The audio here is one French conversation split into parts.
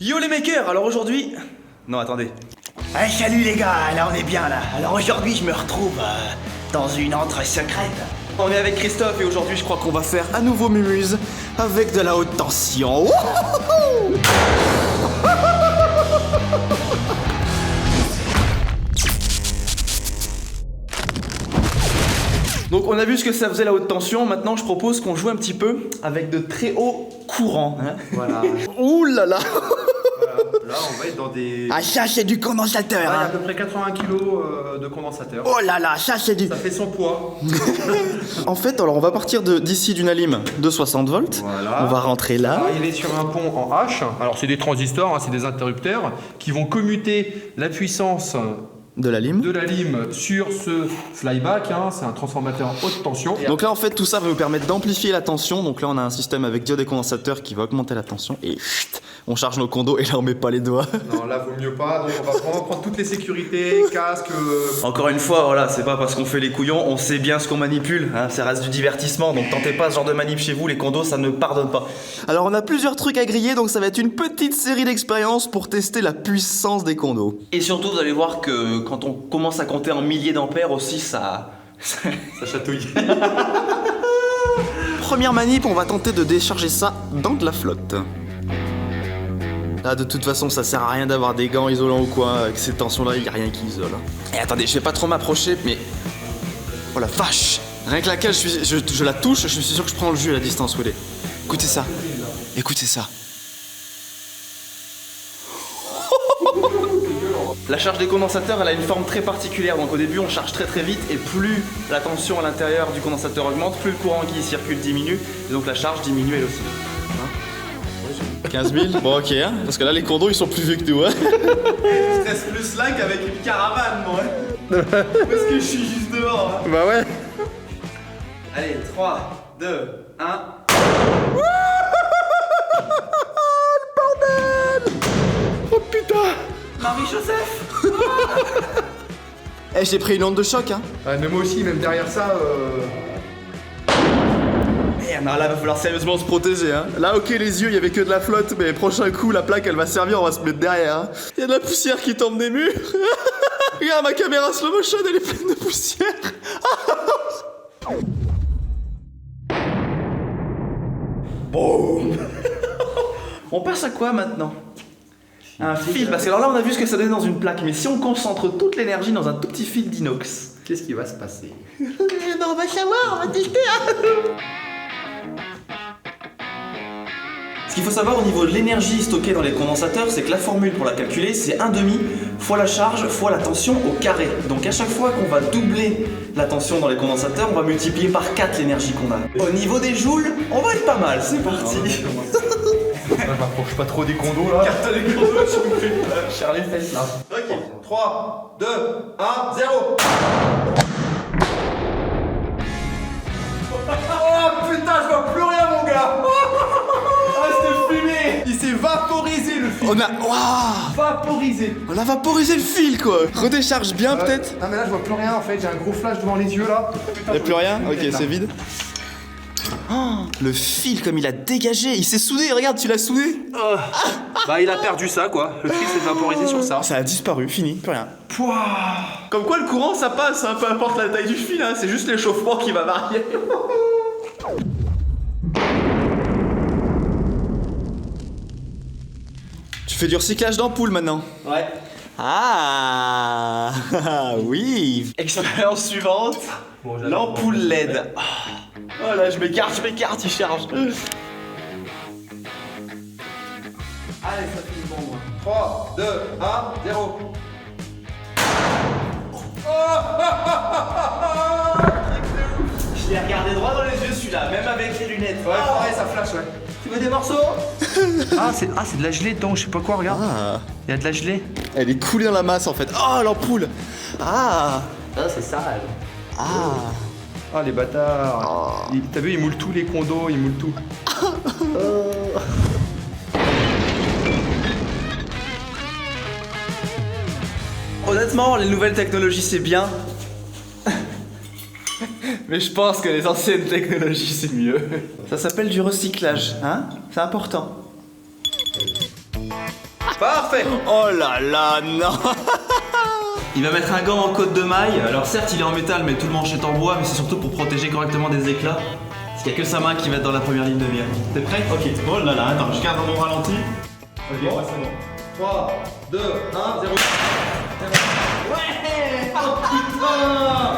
Yo les makers, alors aujourd'hui... Non attendez. Ah, salut les gars, là on est bien là. Alors aujourd'hui je me retrouve dans une entrée secrète. On est avec Christophe et aujourd'hui je crois qu'on va faire à nouveau Mumuse avec de la haute tension. Wouhou. Donc on a vu ce que ça faisait la haute tension, maintenant je propose qu'on joue un petit peu avec de très hauts courants. Hein. Voilà. Ouh là là. Là, on va être dans des... Ah ça c'est du condensateur Là, il y a à hein. peu près 80 kg de condensateur. Oh là là, ça c'est du... Ça fait son poids. En fait, alors on va partir d'ici d'une alim de 60 volts. Voilà. On va rentrer là. Arriver sur un pont en H. Alors, c'est des transistors, hein, c'est des interrupteurs qui vont commuter la puissance De la lime. de la lime sur ce flyback. Hein, c'est un transformateur haute tension. Donc là en fait tout ça va nous permettre d'amplifier la tension. Donc là on a un système avec diode et condensateur qui va augmenter la tension et chut, on charge nos condos et là on met pas les doigts. Non, là, vaut mieux pas. Donc, on va vraiment prendre toutes les sécurités, casque. Encore une fois, voilà, c'est pas parce qu'on fait les couillons, on sait bien ce qu'on manipule, hein, ça reste du divertissement, donc tentez pas ce genre de manip chez vous, les condos ça ne pardonne pas. Alors on a plusieurs trucs à griller, donc ça va être une petite série d'expériences pour tester la puissance des condos. Et surtout vous allez voir que quand on commence à compter en milliers d'ampères aussi ça... Ça chatouille. Première manip, on va tenter de décharger ça dans de la flotte. Là, de toute façon, ça sert à rien d'avoir des gants isolants ou quoi. Avec ces tensions-là, il n'y a rien qui isole. Et attendez, je vais pas trop m'approcher, mais... Oh la vache! Rien que laquelle, je la touche, je suis sûr que je prends le jus à la distance où elle est. Écoutez ça. Écoutez ça. La charge des condensateurs, elle a une forme très particulière. Donc au début, on charge très très vite et plus la tension à l'intérieur du condensateur augmente, plus le courant qui y circule diminue. Et donc la charge diminue elle aussi. 15 000. Bon ok, hein, parce que là les condos ils sont plus vieux que nous. Hein. Je stresse plus là qu'avec une caravane moi. Parce que je suis juste devant. Hein. Bah ouais. Allez, 3, 2, 1. Le bordel. Oh putain. Marie-Joseph. Eh j'ai pris une onde de choc hein. Ouais, mais moi aussi, même derrière ça... Merde, là va falloir sérieusement se protéger hein. Là ok les yeux il y avait que de la flotte mais prochain coup la plaque elle va servir, on va se mettre derrière hein. Il y a de la poussière qui tombe des murs. Regarde ma caméra slow motion elle est pleine de poussière. Boum. On passe à quoi maintenant? Un fil, parce que alors là on a vu ce que ça donnait dans une plaque, mais si on concentre toute l'énergie dans un tout petit fil d'inox. Qu'est-ce qui va se passer? Ben on va savoir, on va tester hein. Ce qu'il faut savoir au niveau de l'énergie stockée dans les condensateurs, c'est que la formule pour la calculer, c'est 1/2 fois la charge fois la tension au carré. Donc à chaque fois qu'on va doubler la tension dans les condensateurs, on va multiplier par 4 l'énergie qu'on a. Au niveau des joules, on va être pas mal, c'est parti. Je m'approche pas trop des condos là. Carte les condos, je me fais Charles les fesses là. Ok, 3, 2, 1, 0. Oh putain, je vois plus rien mon gars. Ah, c'était fumé. Il s'est vaporisé le fil. On a... Waouh. Vaporisé. On a vaporisé le fil quoi. Redécharge bien peut-être. Non mais là je vois plus rien en fait, j'ai un gros flash devant les yeux là. Y'a plus rien? Ok, c'est vide. Oh, le fil comme il a dégagé, il s'est soudé, regarde, tu l'as soudé. Bah il a perdu ça quoi, le fil s'est vaporisé sur ça. Ça a disparu, fini, plus rien. Pouah. Comme quoi le courant ça passe, hein, peu importe la taille du fil, hein, c'est juste l'échauffement qui va varier. Tu fais du recyclage d'ampoule maintenant? Ouais. Ah oui. Expérience suivante, Bon, j'adore. l'ampoule LED. Oh là, je m'écarte, il charge. Allez, ça finit bon moi. 3, 2, 1, 0. Je l'ai regardé droit dans les yeux celui-là, même avec les lunettes. Ouais, pareil, ça flash, ouais. Tu veux des morceaux? Ah, c'est de la gelée dedans, je sais pas quoi, regarde. Ah. Il y a de la gelée. Elle est coulée dans la masse en fait. Oh l'ampoule. Ah. Ah, c'est sale. Ah. Ah, les bâtards. T'as vu, ils moulent tous les condos, ils moulent tout. Honnêtement, les nouvelles technologies c'est bien. Mais je pense que les anciennes technologies c'est mieux. Ça s'appelle du recyclage, hein? C'est important. Parfait. Oh là là, non. Il va mettre un gant en côte de maille. Alors certes, il est en métal, mais tout le manche est en bois, mais c'est surtout pour protéger correctement des éclats. Parce qu'il n'y a que sa main qui va être dans la première ligne de mire. T'es prêt? Ok, oh là là, attends, je garde mon ralenti. Ok, ouais, c'est bon. 3, 2, 1, 0. Ouais. Oh putain.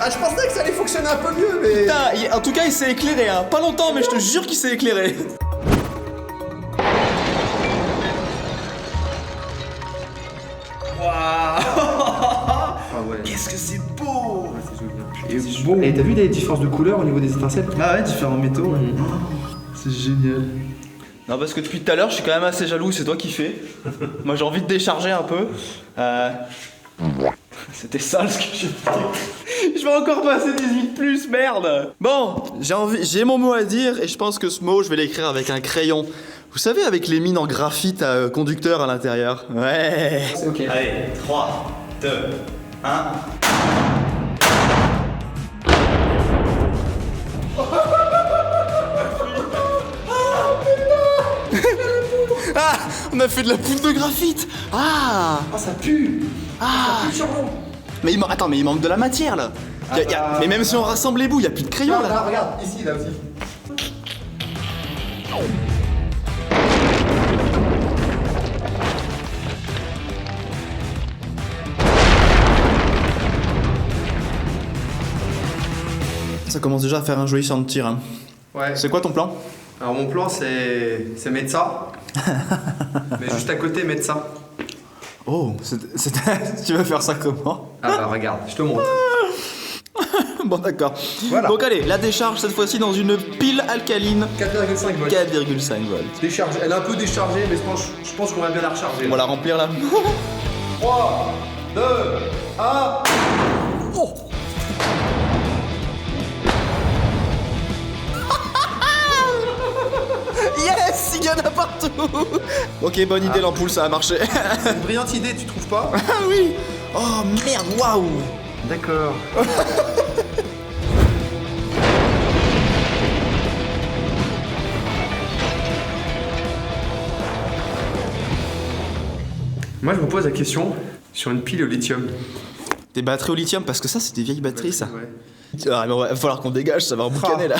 Ah, je pensais que ça allait fonctionner un peu mieux, mais. Putain, en tout cas, il s'est éclairé, hein. Pas longtemps, mais je te jure qu'il s'est éclairé. Ah ouais. Qu'est-ce que c'est beau. Et bon. Et t'as vu les différences de couleurs au niveau des étincelles? Ah ouais, différents métaux. Ouais. C'est génial. Non, parce que depuis tout à l'heure, je suis quand même assez jaloux, c'est toi qui fais. Moi, j'ai envie de décharger un peu. C'était sale ce que j'ai fait. Je vais encore passer 18+, merde. Bon, j'ai mon mot à dire et je pense que ce mot, je vais l'écrire avec un crayon. Vous savez, avec les mines en graphite à conducteur à l'intérieur. Ouais. C'est ok. Allez, 3, 2, 1. Ah, on a fait de la poudre de graphite. Ah, Ah, ça pue. ah. Ça pue sur l'eau. Mais attends, mais il manque de la matière là. Mais même si on rassemble les bouts, il y a plus de crayon là. Là, regarde, ici, là aussi. Ça commence déjà à faire un joli champ de tir. Hein. Ouais. C'est quoi ton plan? Alors, mon plan, c'est mettre ça. Mais juste à côté, mettre ça. Oh, tu veux faire ça comment? Ah bah, regarde, je te montre. Bon, d'accord. Voilà. Donc, allez, la décharge cette fois-ci dans une pile alcaline. 4,5 volts. 4,5 volts. Décharge. Elle est un peu déchargée, mais je pense qu'on va bien la recharger. On va la remplir là. 3, 2, 1. Oh! Yes! Il y en a partout! Ok, bonne idée, l'ampoule, ça a marché. C'est une brillante idée, tu trouves pas? Ah oui! Oh merde, waouh! D'accord. Moi, je me pose la question sur une pile au lithium. Des batteries au lithium, parce que ça, c'est des vieilles batteries, ça. Ouais. Ah, mais va falloir qu'on dégage, ça va emboucaner là.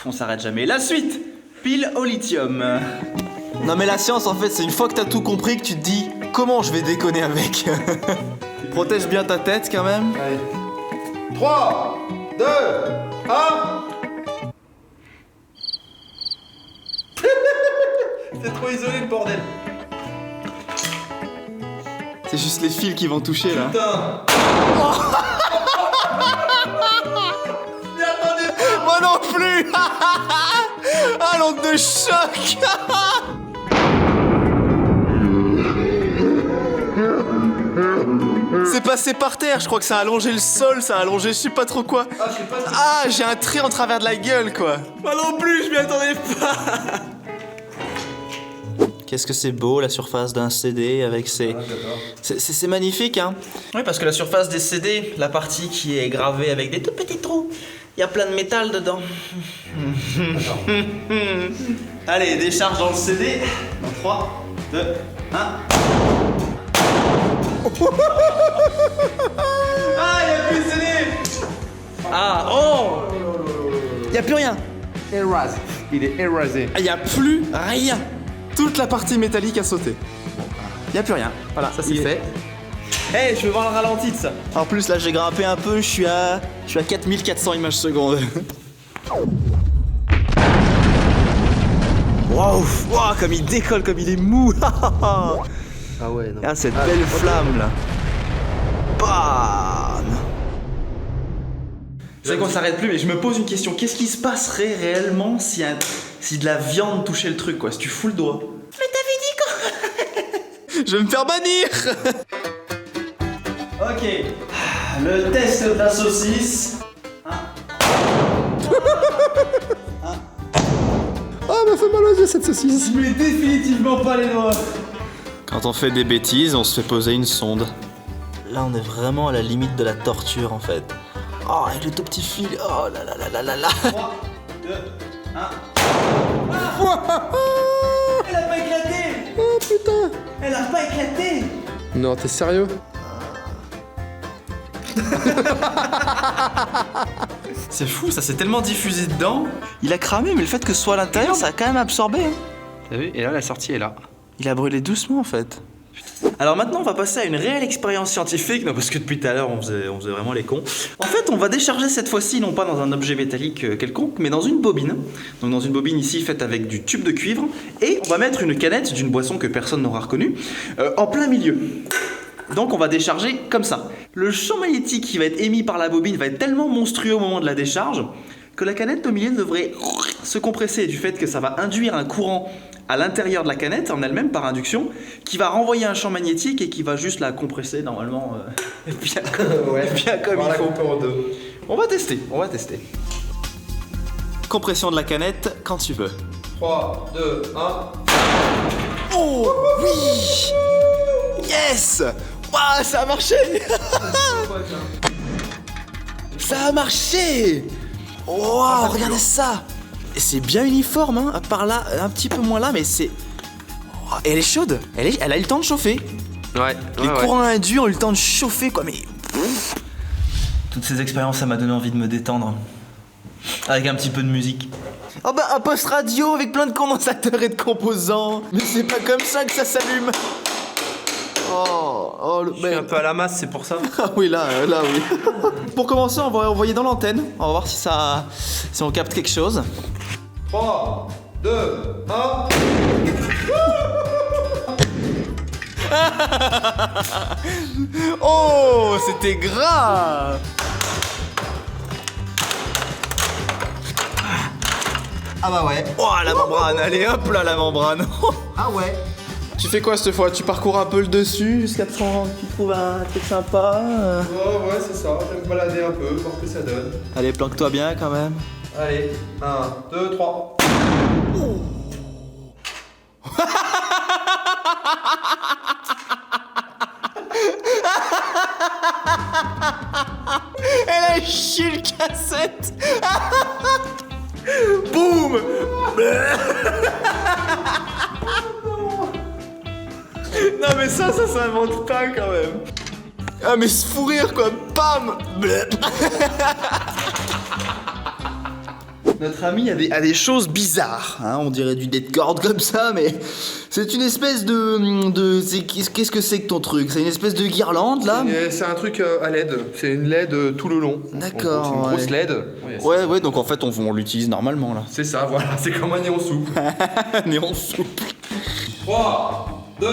On s'arrête jamais. La suite! Pile au lithium. Non, mais la science, en fait, c'est une fois que t'as tout compris que tu te dis comment je vais déconner avec. Protège bien ta tête quand même. Allez. 3, 2, 1. C'est trop isolé le bordel. C'est juste les fils qui vont toucher là. Putain. Moi non plus. Ah, l'onde de choc. C'est passé par terre, je crois que ça a allongé le sol, ça a allongé je sais pas trop quoi. Ah, je sais pas. Ah, j'ai un trait en travers de la gueule quoi. Moi non plus, je m'y attendais pas. Qu'est-ce que c'est beau la surface d'un CD avec ses... C'est magnifique hein. Oui, parce que la surface des CD, la partie qui est gravée avec des tout petits trous, il y a plein de métal dedans. Allez, décharge dans le CD. Dans 3, 2, 1. Ah, il y a plus de CD. Ah, oh. Il y a plus rien. Érasé. Il est érasé. Il y a plus rien. Toute la partie métallique a sauté. Il y a plus rien. Voilà, ça c'est fait. Hey, je veux voir le ralenti de ça. En plus là, j'ai grimpé un peu, je suis à 4400 images secondes. Waouh, wow, comme il décolle, comme il est mou. Ah ouais, non. Ah, cette belle flamme là. Bam. Je sais qu'on s'arrête plus, mais je me pose une question. Qu'est-ce qui se passerait réellement si de la viande touchait le truc, quoi? Si tu fous le doigt. Mais t'avais dit quoi? Je vais me faire bannir. Ok. Le test de la saucisse. Ah, m'a fait mal aux yeux cette saucisse. Je mets définitivement pas les doigts. Quand on fait des bêtises, on se fait poser une sonde. Là, on est vraiment à la limite de la torture en fait. Oh, avec le tout petit fil. Oh là là là là là là. 3, 2, 1. Elle a pas éclaté. Oh putain. Elle a pas éclaté. Non, t'es sérieux? C'est fou, ça s'est tellement diffusé dedans. Il a cramé, mais le fait que ce soit à l'intérieur, ça a quand même absorbé. Hein. T'as vu? Et là, la sortie est là. Il a brûlé doucement en fait. Alors maintenant on va passer à une réelle expérience scientifique, non parce que depuis tout à l'heure on faisait vraiment les cons. En fait on va décharger cette fois-ci non pas dans un objet métallique quelconque, mais dans une bobine. Donc dans une bobine ici faite avec du tube de cuivre. Et on va mettre une canette d'une boisson que personne n'aura reconnue en plein milieu. Donc on va décharger comme ça. Le champ magnétique qui va être émis par la bobine va être tellement monstrueux au moment de la décharge que la canette au milieu devrait se compresser du fait que ça va induire un courant à l'intérieur de la canette en elle-même par induction qui va renvoyer un champ magnétique et qui va juste la compresser normalement bien comme il faut. On va tester. Compression de la canette quand tu veux. 3, 2, 1. Oh oui. Yes. Waouh, ça a marché. Ça a marché. Wow, regardez ça. C'est bien uniforme, hein, à part là, un petit peu moins là, mais c'est... Oh, elle est chaude, elle a eu le temps de chauffer. Ouais. Les courants induits ont eu le temps de chauffer, quoi, mais... Toutes ces expériences, ça m'a donné envie de me détendre. Avec un petit peu de musique. Oh bah, un poste radio avec plein de condensateurs et de composants. Mais c'est pas comme ça que ça s'allume. Je suis un peu à la masse, c'est pour ça. Ah oui, là oui. Pour commencer, on va envoyer dans l'antenne. On va voir si on capte quelque chose. 3, 2, 1. Oh, c'était grave. Ah bah ouais. Oh, la membrane, allez hop là, la membrane. Ah ouais. Tu fais quoi cette fois? Tu parcours un peu le dessus jusqu'à tu trouves un truc sympa. Ouais, c'est ça. Je vais me balader un peu, voir ce que ça donne. Allez, planque-toi bien quand même. Allez, 1, 2, 3. Elle a chié le cassette. Boum. Non mais ça s'invente pas quand même. Ah mais ce fou rire quoi, bam. Notre ami a des choses bizarres, hein, on dirait du deadcord comme ça, mais c'est une espèce qu'est-ce que c'est que ton truc? C'est une espèce de guirlande là? C'est un truc à LED, c'est une LED tout le long. D'accord. C'est une grosse LED. Ouais, donc en fait on l'utilise normalement là. C'est ça, voilà, c'est comme un néon souple. Néon souple. 3, 2,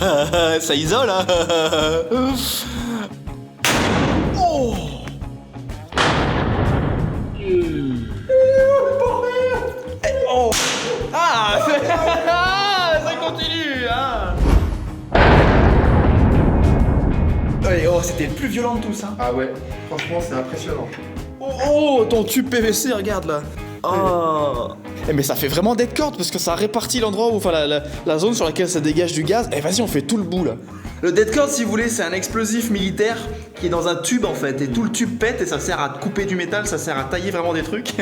1. Ça isole, hein. Oh. Oh. Ah. Ça continue, hein. Allez, oh, c'était le plus violent de tout ça. Ah ouais, franchement c'est impressionnant. Oh, ton tube PVC, regarde là. Oh. Eh mais ça fait vraiment deadcord parce que ça répartit l'endroit où, enfin la zone sur laquelle ça dégage du gaz. Eh vas-y, on fait tout le bout là. Le deadcord, si vous voulez, c'est un explosif militaire qui est dans un tube en fait, et tout le tube pète et ça sert à couper du métal, ça sert à tailler vraiment des trucs.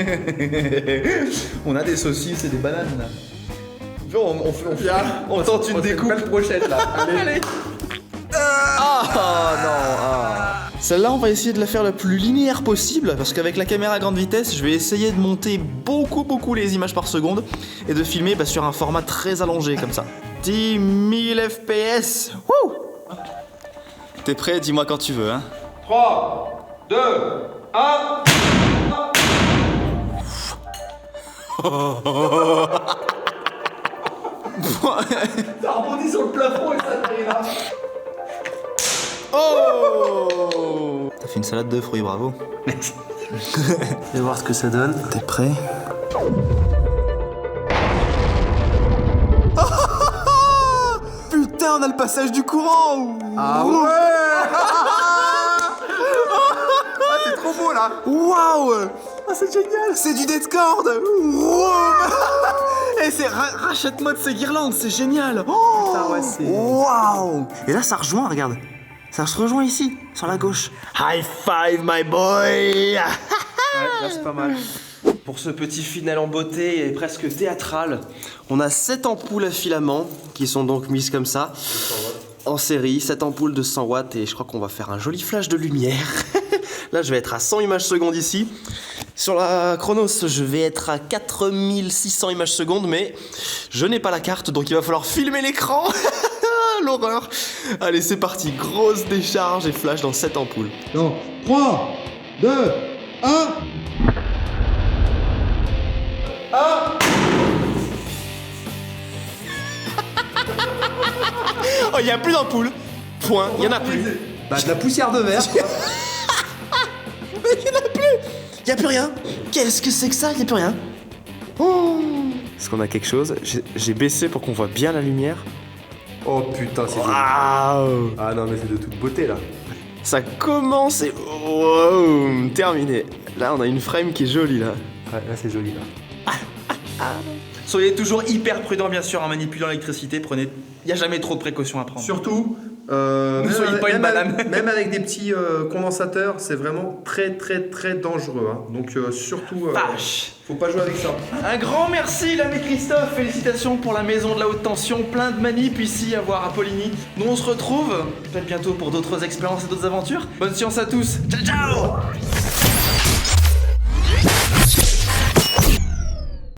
On a des saucisses et des bananes là. On tente une découpe. Une belle brochette là. Allez. Ah non, ah. Celle-là, on va essayer de la faire le plus linéaire possible parce qu'avec la caméra à grande vitesse, je vais essayer de monter beaucoup les images par seconde et de filmer sur un format très allongé comme ça. 10 000 FPS. Wouh. T'es prêt? Dis-moi quand tu veux, hein. 3, 2, 1. Ça rebondit sur le plafond et ça arrive là. Oh! T'as fait une salade de fruits, bravo. Merci. Je vais voir ce que ça donne. T'es prêt? Putain, on a le passage du courant! Ah ouais. Ah, c'est trop beau là. Waouh! Ah, c'est génial! C'est du deadcord! Et c'est rachète-moi de ces guirlandes, c'est génial! Oh! Ah ouais, c'est... Waouh! Et là, ça rejoint, regarde. Ça se rejoint ici, sur la gauche. High five, my boy! là c'est pas mal. Pour ce petit final en beauté et presque théâtral, on a 7 ampoules à filament qui sont donc mises comme ça, en série, 7 ampoules de 100 watts et je crois qu'on va faire un joli flash de lumière. Là, je vais être à 100 images secondes ici. Sur la Chronos, je vais être à 4600 images secondes, mais je n'ai pas la carte, donc il va falloir filmer l'écran. L'horreur. Allez, c'est parti, grosse décharge et flash dans 7 ampoules. Donc, 3, 2, 1. Oh, il n'y a plus d'ampoules. Point, il n'y en a plus. Bah, de la poussière de verre. Mais il n'y en a plus. Il n'y a plus rien. Qu'est-ce que c'est que ça? Il n'y a plus rien. Oh. Est-ce qu'on a quelque chose? J'ai baissé pour qu'on voit bien la lumière. Oh putain, c'est joli. Waouh. Ah non, mais c'est de toute beauté là. Ça commence et... Wow, terminé. Là, on a une frame qui est jolie, là. Ouais, là c'est joli là. Soyez toujours hyper prudent, bien sûr, en manipulant l'électricité. Prenez... Il n'y a jamais trop de précautions à prendre. Surtout, Ne soyez pas une banane. même avec des petits condensateurs, c'est vraiment très dangereux. Hein. Donc surtout, Vache. faut pas jouer avec ça. Un grand merci, l'ami Christophe. Félicitations pour la maison de la haute tension. Plein de manips ici à voir à Poligny. Nous, on se retrouve peut-être bientôt pour d'autres expériences et d'autres aventures. Bonne science à tous. Ciao, ciao.